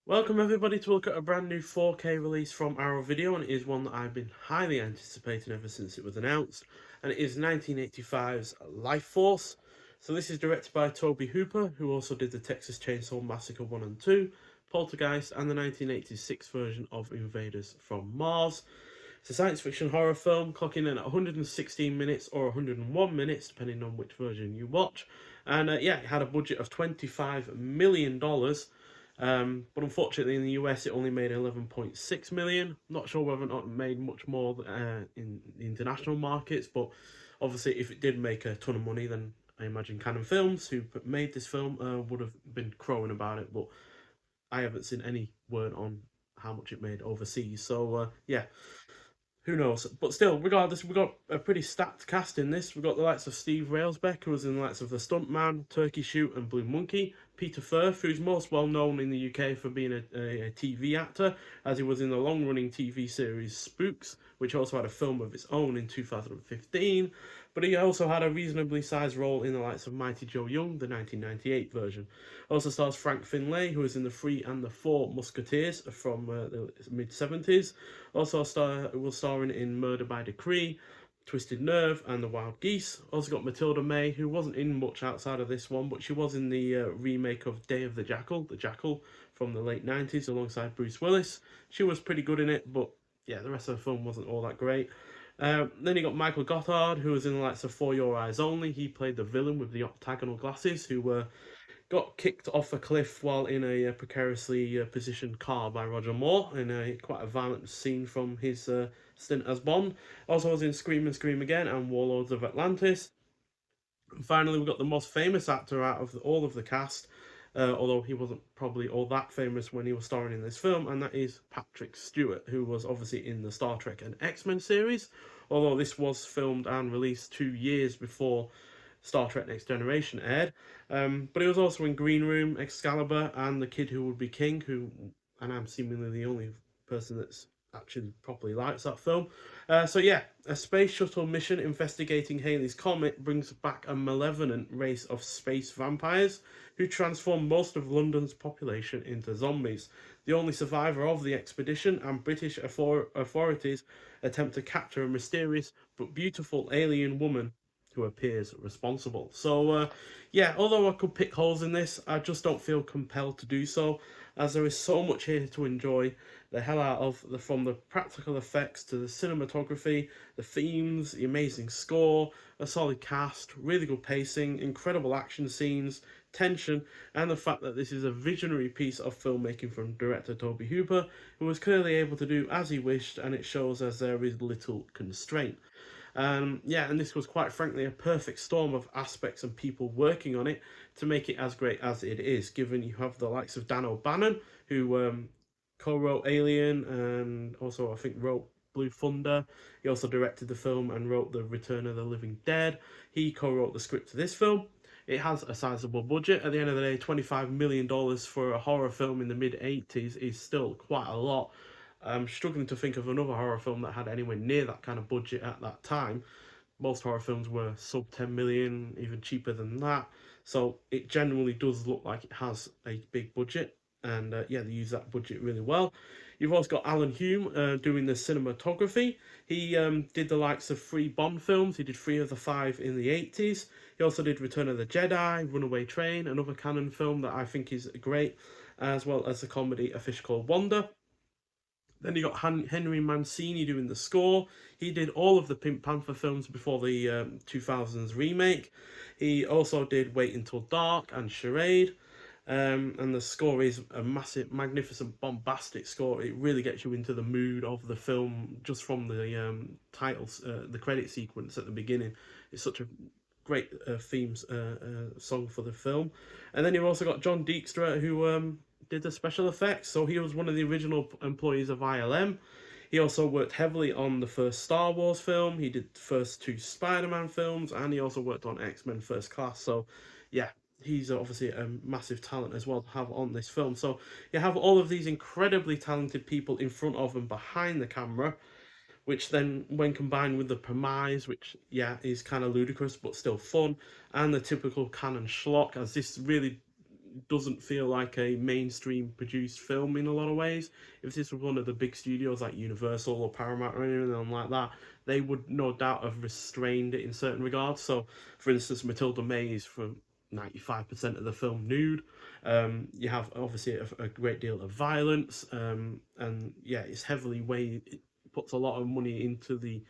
Welcome everybody to look at a brand new 4K release from Arrow Video, and it is one that I've been highly anticipating ever since it was announced, and it is 1985's Lifeforce. So this is directed by Toby Hooper, who also did the Texas Chainsaw Massacre 1 and 2, Poltergeist, and the 1986 version of Invaders from Mars. It's a science fiction horror film, clocking in at 116 minutes or 101 minutes, depending on which version you watch. And yeah, it had a budget of $25 million. But unfortunately, in the US, it only made 11.6 million. Not sure whether or not it made much more in the international markets, but obviously, if it did make a ton of money, then I imagine Canon Films, who made this film, would have been crowing about it. But I haven't seen any word on how much it made overseas. So yeah, who knows? But still, regardless, we've got a pretty stacked cast in this. We've got the likes of Steve Railsbeck, who was in the likes of The Stuntman, Turkey Shoot, and Blue Monkey. Peter Firth, who's most well known in the UK for being a TV actor, as he was in the long running TV series Spooks, which also had a film of its own in 2015. But he also had a reasonably sized role in the likes of Mighty Joe Young, the 1998 version. Also stars Frank Finlay, who was in The Three and the Four Musketeers from the mid 70s. Also was starring in Murder by Decree, Twisted Nerve, and The Wild Geese. Also got Matilda May, who wasn't in much outside of this one, but she was in the remake of Day of the Jackal from the late 90s alongside Bruce Willis. She was pretty good in it, but yeah, the rest of the film wasn't all that great. Then you got Michael Gothard, who was in the likes of For Your Eyes Only. He played the villain with the octagonal glasses, who got kicked off a cliff while in a precariously positioned car by Roger Moore in quite a violent scene from his stint as Bond. Also was in Scream and Scream Again and Warlords of Atlantis. And finally, we got the most famous actor out of all of the cast, although he wasn't probably all that famous when he was starring in this film, and that is Patrick Stewart, who was obviously in the Star Trek and X-Men series, although this was filmed and released 2 years before Star Trek Next Generation aired. But he was also in Green Room, Excalibur, and The Kid Who Would Be King, and I'm seemingly the only person that's actually properly likes that film. So yeah, a space shuttle mission investigating Halley's Comet brings back a malevolent race of space vampires who transform most of London's population into zombies. The only survivor of the expedition and British authorities attempt to capture a mysterious but beautiful alien woman who appears responsible. So, yeah, although I could pick holes in this, I just don't feel compelled to do so, as there is so much here to enjoy the hell out of, from the practical effects to the cinematography, the themes, the amazing score, a solid cast, really good pacing, incredible action scenes, tension, and the fact that this is a visionary piece of filmmaking from director Toby Hooper, who was clearly able to do as he wished, and it shows as there is little constraint. Yeah, and this was quite frankly a perfect storm of aspects and people working on it to make it as great as it is, given you have the likes of Dan O'Bannon, who co-wrote Alien and also I think wrote Blue Thunder. He also directed the film and wrote The Return of the Living Dead. He co-wrote the script to this film. It has a sizable budget. At the end of the day, $25 million for a horror film in the mid 80s is still quite a lot. I'm struggling to think of another horror film that had anywhere near that kind of budget at that time. Most horror films were sub 10 million, even cheaper than that. So it generally does look like it has a big budget. And yeah, they use that budget really well. You've also got Alan Hume doing the cinematography. He did the likes of three Bond films. He did three of the five in the 80s. He also did Return of the Jedi, Runaway Train, another canon film that I think is great, as well as the comedy A Fish Called Wanda. Then you got Henry Mancini doing the score. He did all of the Pink Panther films before the 2000s remake. He also did Wait Until Dark and Charade. And the score is a massive, magnificent, bombastic score. It really gets you into the mood of the film just from the titles, the credit sequence at the beginning. It's such a great themes song for the film. And then you've also got John Dijkstra, who did the special effects. So he was one of the original employees of ILM. He also worked heavily on the first Star Wars film. He did the first two Spider-Man films, and he also worked on X-Men First Class. So, yeah, he's obviously a massive talent as well to have on this film. So you have all of these incredibly talented people in front of and behind the camera, which then, when combined with the premise, which yeah is kind of ludicrous but still fun, and the typical canon schlock, as this really doesn't feel like a mainstream produced film in a lot of ways. If this was one of the big studios like Universal or Paramount or anything like that, they would no doubt have restrained it in certain regards. So, for instance, Matilda May is for 95% of the film nude. You have obviously a great deal of violence, and yeah, it's heavily weighted. It puts a lot of money into the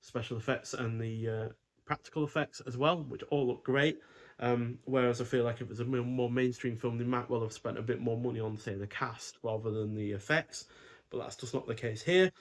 special effects and the practical effects as well, which all look great. Whereas I feel like if it was a more mainstream film, they might well have spent a bit more money on, say, the cast rather than the effects. But that's just not the case here.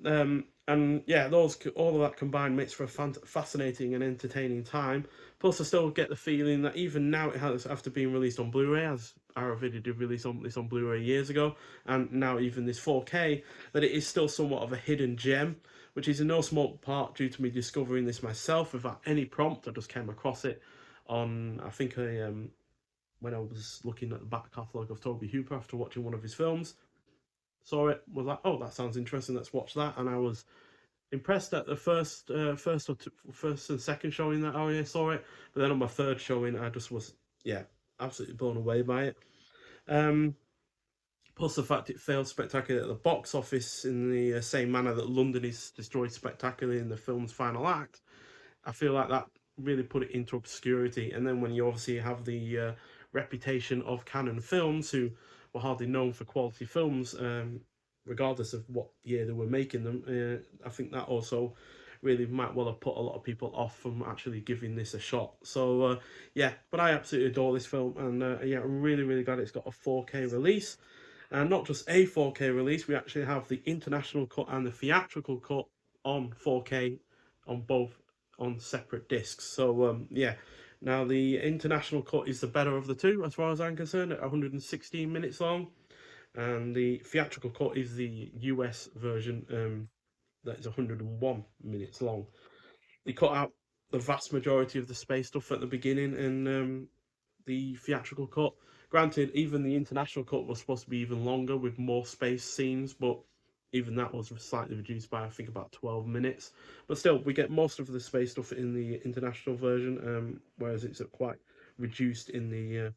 And yeah, those all of that combined makes for a fascinating and entertaining time. Plus, I still get the feeling that even now it has after being released on Blu-ray, as our video did release this on Blu-ray years ago, and now even this 4K, that it is still somewhat of a hidden gem, which is in no small part due to me discovering this myself without any prompt. I just came across it on, I think, when I was looking at the back catalogue of Toby Hooper after watching one of his films. Saw it, was like, oh, that sounds interesting. Let's watch that, and I was impressed at the first and second showing that I saw it, but then on my third showing, I just was, yeah, absolutely blown away by it. Um, Plus the fact it failed spectacularly at the box office in the same manner that London is destroyed spectacularly in the film's final act. I feel like that really put it into obscurity. And then when you obviously have the reputation of Canon Films, who were hardly known for quality films, regardless of what year they were making them, I think that also really might well have put a lot of people off from actually giving this a shot. So yeah, but I absolutely adore this film, and yeah, I'm really really glad it's got a 4K release. And not just a 4K release, we actually have the international cut and the theatrical cut on 4K on both on separate discs. So yeah, now the international cut is the better of the two as far as I'm concerned, at 116 minutes long, and the theatrical cut is the US version that is 101 minutes long. They cut out the vast majority of the space stuff at the beginning, and the theatrical cut. Granted, even the international cut was supposed to be even longer with more space scenes, but even that was slightly reduced by I think about 12 minutes. But still, we get most of the space stuff in the international version, whereas it's quite reduced in the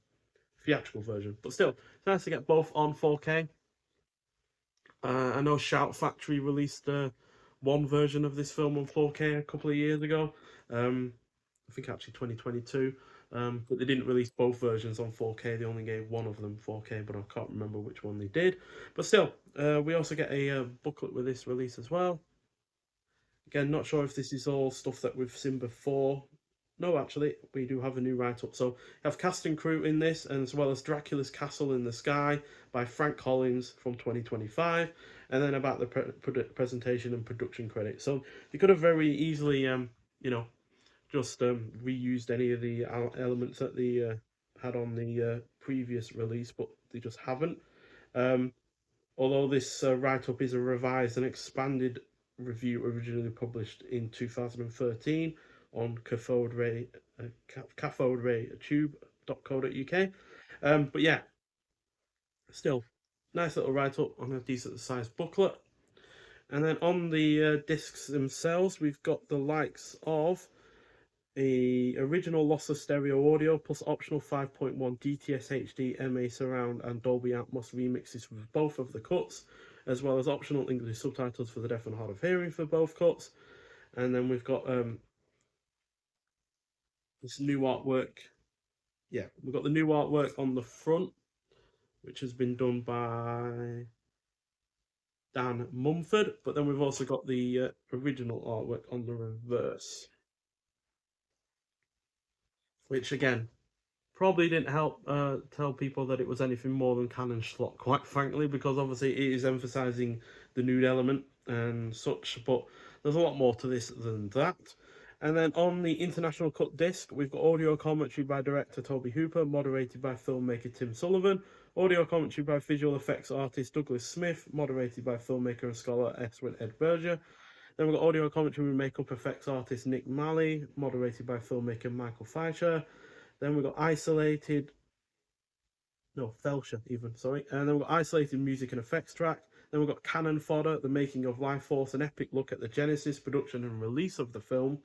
theatrical version. But still, it's nice to get both on 4K. I know Shout Factory released one version of this film on 4K a couple of years ago. I think actually 2022. But they didn't release both versions on 4K. They only gave one of them 4K, but I can't remember which one they did. But still, we also get a booklet with this release as well. Again, not sure if this is all stuff that we've seen before. No, actually, we do have a new write-up. So, we have cast and crew in this, and as well as Dracula's Castle in the Sky by Frank Collins from 2025, and then about the presentation and production credits. So, you could have very easily, you know, just reused any of the elements that they had on the previous release, but they just haven't. Um, Although this write-up is a revised and expanded review originally published in 2013 on cathoderaytube.co.uk. But yeah, still, nice little write-up on a decent sized booklet. And then on the discs themselves, we've got the likes of a original lossless stereo audio plus optional 5.1 DTS HD MA surround and Dolby Atmos remixes for both of the cuts, as well as optional English subtitles for the deaf and hard of hearing for both cuts. And then we've got this new artwork. Yeah, we've got the new artwork on the front, which has been done by Dan Mumford, but then we've also got the original artwork on the reverse, which again probably didn't help tell people that it was anything more than canon schlock, quite frankly, because obviously it is emphasizing the nude element and such, but there's a lot more to this than that. And then on the international cut disc, we've got audio commentary by director Toby Hooper, moderated by filmmaker Tim Sullivan, audio commentary by visual effects artist Douglas Smith, moderated by filmmaker and scholar Eswin Ed Berger. Then we've got audio commentary by makeup effects artist Nick Malley, moderated by filmmaker Michael Fleischer. Then we've got Felsher even, sorry. And then we've got isolated music and effects track. Then we've got Canon Fodder, the making of Lifeforce, an epic look at the genesis, production, and release of the film,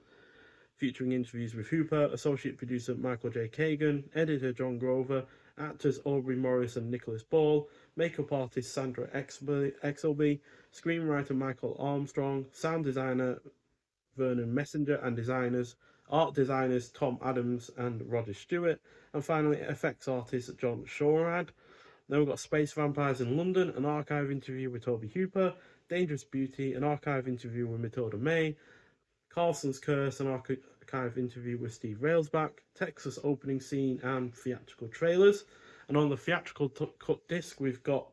featuring interviews with Hooper, associate producer Michael J. Kagan, editor John Grover, actors Aubrey Morris and Nicholas Ball, makeup artist Sandra Exelby, screenwriter Michael Armstrong, sound designer Vernon Messenger, and art designers Tom Adams and Roger Stewart, and finally effects artist John Shorad. Then we've got Space Vampires in London, an archive interview with Toby Hooper, Dangerous Beauty, an archive interview with Matilda May, Carlson's Curse, an archive interview with Steve Railsback, Texas opening scene, and theatrical trailers. And on the theatrical cut disc, we've got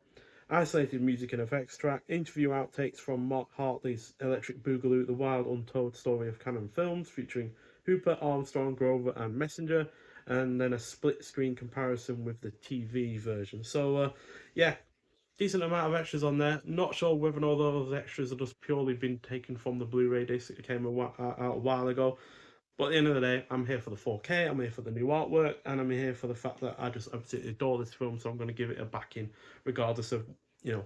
isolated music and effects track, interview outtakes from Mark Hartley's Electric Boogaloo, the wild untold story of canon films, featuring Hooper, Armstrong, Grover, and Messenger, and then a split screen comparison with the TV version. So, yeah, decent amount of extras on there. Not sure whether all those extras have just purely been taken from the Blu-ray disc that came out a while ago. But at the end of the day, I'm here for the 4K, I'm here for the new artwork, and I'm here for the fact that I just absolutely adore this film, so I'm going to give it a backing, regardless of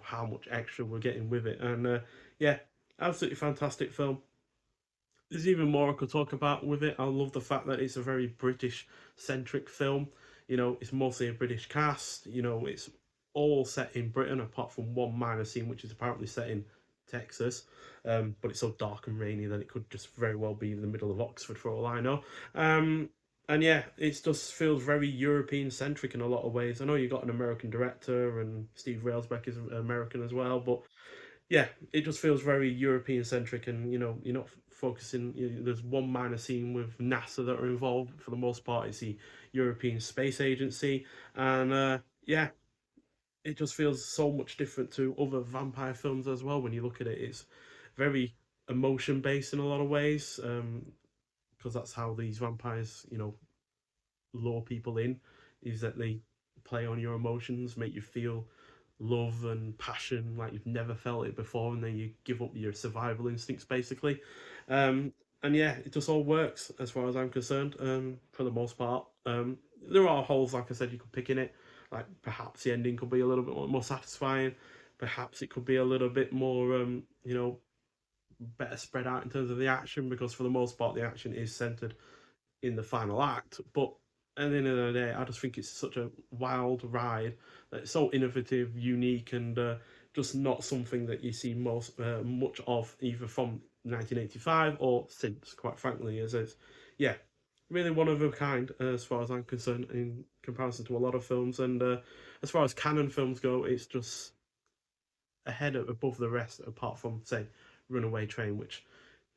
how much extra we're getting with it. And yeah, absolutely fantastic film. There's even more I could talk about with it. I love the fact that it's a very British centric film. It's mostly a British cast. It's all set in Britain, apart from one minor scene, which is apparently set in Texas. But it's so dark and rainy that it could just very well be in the middle of Oxford for all I know. And yeah, it just feels very European centric in a lot of ways. I know you got an American director, and Steve Railsback is American as well, but yeah, it just feels very European centric, and you're not focusing. There's one minor scene with NASA that are involved. For the most part, it's the European Space Agency, and yeah, it just feels so much different to other vampire films as well. When you look at it, it's very emotion based in a lot of ways, because that's how these vampires, lure people in, is that they play on your emotions, make you feel love and passion like you've never felt it before, and then you give up your survival instincts basically. Um, and yeah, it just all works as far as I'm concerned. For the most part, there are holes, like I said, you could pick in it. Like perhaps the ending could be a little bit more satisfying. Perhaps it could be a little bit more, better spread out in terms of the action, because for the most part the action is centered in the final act. But at the end of the day, I just think it's such a wild ride that it's so innovative, unique, and just not something that you see much of either from 1985 or since. Quite frankly, as is, yeah, really one of a kind as far as I'm concerned in comparison to a lot of films. And as far as canon films go, it's just ahead above the rest, apart from say Runaway Train, which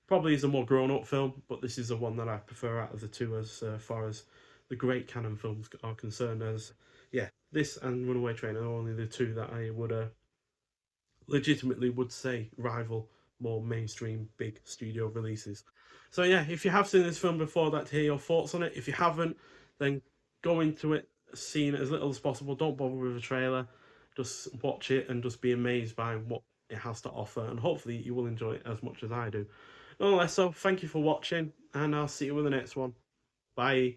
probably is a more grown up film, but this is the one that I prefer out of the two as far as the great canon films are concerned. As yeah, this and Runaway Train are only the two that I would legitimately would say rival more mainstream big studio releases. So yeah, if you have seen this film before, I'd like to hear your thoughts on it. If you haven't, then go into it seeing it as little as possible. Don't bother with a trailer. Just watch it and just be amazed by what it has to offer, and hopefully you will enjoy it as much as I do. Nonetheless, so thank you for watching, and I'll see you with the next one. Bye.